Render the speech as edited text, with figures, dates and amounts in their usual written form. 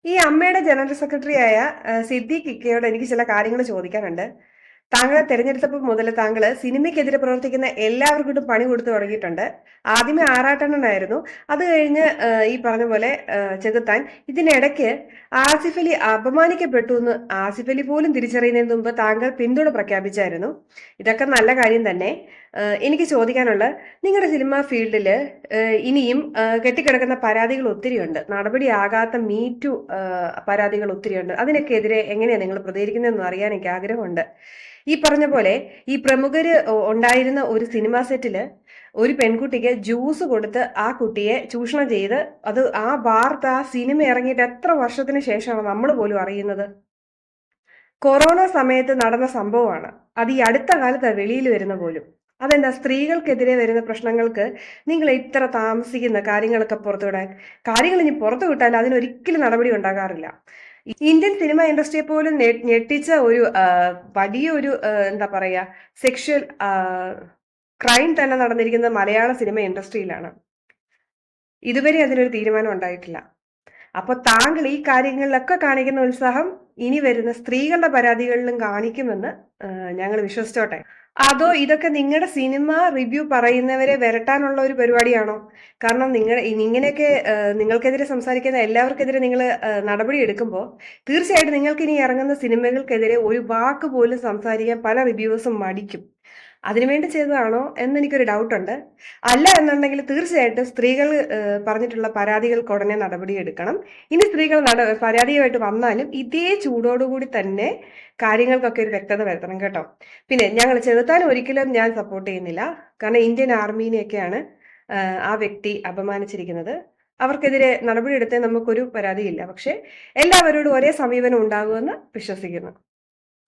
ഈ അമ്മയുടെ ജനറൽ സെക്രട്ടറിയായ സിദ്ദീഖ് ഇക്കയോട് എനിക്ക് ചില കാര്യങ്ങൾ ചോദിക്കാനുണ്ട്. താങ്കളെ തെരഞ്ഞെടുത്തപ്പോൾ മുതൽ താങ്കൾ സിനിമയ്ക്കെതിരെ പ്രവർത്തിക്കുന്ന എല്ലാവർക്കും പണി കൊടുത്തു തുടങ്ങിയിട്ടുണ്ട്. ആദ്യമേ ആറാട്ടണ്ണനായിരുന്നു. അത് കഴിഞ്ഞ് ഈ പറഞ്ഞ പോലെ ചെകുത്താൻ. ഇതിനിടയ്ക്ക് ആസിഫ് അലി അപമാനിക്കപ്പെട്ടു എന്ന് ആസിഫ് അലി പോലും തിരിച്ചറിയുന്നതിന് മുമ്പ് താങ്കൾ പിന്തുണ പ്രഖ്യാപിച്ചായിരുന്നു. ഇതൊക്കെ നല്ല കാര്യം തന്നെ. എനിക്ക് ചോദിക്കാനുള്ള, നിങ്ങളുടെ സിനിമാ ഫീൽഡിൽ ഇനിയും കെട്ടിക്കിടക്കുന്ന പരാതികൾ ഒത്തിരിയുണ്ട്. നടപടിയാകാത്ത മീറ്റു പരാതികൾ ഒത്തിരിയുണ്ട്. അതിനൊക്കെ എതിരെ എങ്ങനെയാണ് നിങ്ങൾ പ്രതികരിക്കുന്നതെന്ന് അറിയാൻ എനിക്ക് ആഗ്രഹമുണ്ട്. ഈ പറഞ്ഞ പോലെ ഈ പ്രമുഖര് ഉണ്ടായിരുന്ന ഒരു സിനിമാ സെറ്റില് ഒരു പെൺകുട്ടിക്ക് ജ്യൂസ് കൊടുത്ത് ആ കുട്ടിയെ ചൂഷണം ചെയ്ത് ആ വാർത്ത ആ സിനിമ ഇറങ്ങിയിട്ട് എത്ര വർഷത്തിന് ശേഷമാണ് നമ്മൾ പോലും അറിയുന്നത്. കൊറോണ സമയത്ത് നടന്ന സംഭവമാണ്. അത് ഈ അടുത്ത കാലത്ത് വെളിയിൽ വരുന്ന പോലും. അതെന്താ, സ്ത്രീകൾക്കെതിരെ വരുന്ന പ്രശ്നങ്ങൾക്ക് നിങ്ങൾ ഇത്ര താമസിക്കുന്ന കാര്യങ്ങളൊക്കെ പുറത്തുവിടാൻ? കാര്യങ്ങൾ ഇനി പുറത്തു വിട്ടാൽ അതിനൊരിക്കലും നടപടി ഉണ്ടാകാറില്ല. ഇന്ത്യൻ സിനിമ ഇൻഡസ്ട്രിയെ പോലും ഞെട്ടിച്ച ഒരു വലിയൊരു എന്താ പറയാ, സെക്ഷൽ ക്രൈം തന്നെ നടന്നിരിക്കുന്നത് മലയാള സിനിമ ഇൻഡസ്ട്രിയിലാണ്. ഇതുവരെ അതിനൊരു തീരുമാനം ഉണ്ടായിട്ടില്ല. അപ്പൊ താങ്കൾ ഈ കാര്യങ്ങളിലൊക്കെ കാണിക്കുന്ന ഉത്സാഹം ഇനി വരുന്ന സ്ത്രീകളുടെ പരാതികളിലും കാണിക്കുമെന്ന് ഞങ്ങൾ വിശ്വസിച്ചോട്ടെ. അതോ ഇതൊക്കെ നിങ്ങളുടെ സിനിമ റിവ്യൂ പറയുന്നവരെ വരട്ടാനുള്ള ഒരു പരിപാടിയാണോ? കാരണം ഇങ്ങനെയൊക്കെ നിങ്ങൾക്കെതിരെ സംസാരിക്കുന്ന എല്ലാവർക്കെതിരെ നിങ്ങൾ നടപടി എടുക്കുമ്പോൾ തീർച്ചയായിട്ടും നിങ്ങൾക്ക് ഇനി ഇറങ്ങുന്ന സിനിമകൾക്കെതിരെ ഒരു വാക്ക് പോലും സംസാരിക്കാൻ പല റിവ്യൂവേഴ്സും മടിക്കും. അതിനുവേണ്ടി ചെയ്തതാണോ എന്നെനിക്കൊരു ഡൗട്ടുണ്ട്. അല്ല എന്നുണ്ടെങ്കിൽ തീർച്ചയായിട്ടും സ്ത്രീകൾ പറഞ്ഞിട്ടുള്ള പരാതികൾക്ക് ഉടനെ നടപടിയെടുക്കണം. ഇനി സ്ത്രീകൾ പരാതിയുമായിട്ട് വന്നാലും ഇതേ ചൂടോടുകൂടി തന്നെ കാര്യങ്ങൾക്കൊക്കെ ഒരു വ്യക്തത വരുത്തണം കേട്ടോ. പിന്നെ ഞങ്ങൾ ചെറുത്താനും ഒരിക്കലും ഞാൻ സപ്പോർട്ട് ചെയ്യുന്നില്ല. കാരണം ഇന്ത്യൻ ആർമീനെയൊക്കെയാണ് ആ വ്യക്തി അപമാനിച്ചിരിക്കുന്നത്. അവർക്കെതിരെ നടപടിയെടുത്തേ നമുക്കൊരു പരാതിയില്ല. പക്ഷെ എല്ലാവരോടും ഒരേ സമീപനം ഉണ്ടാകുമെന്ന് വിശ്വസിക്കുന്നു.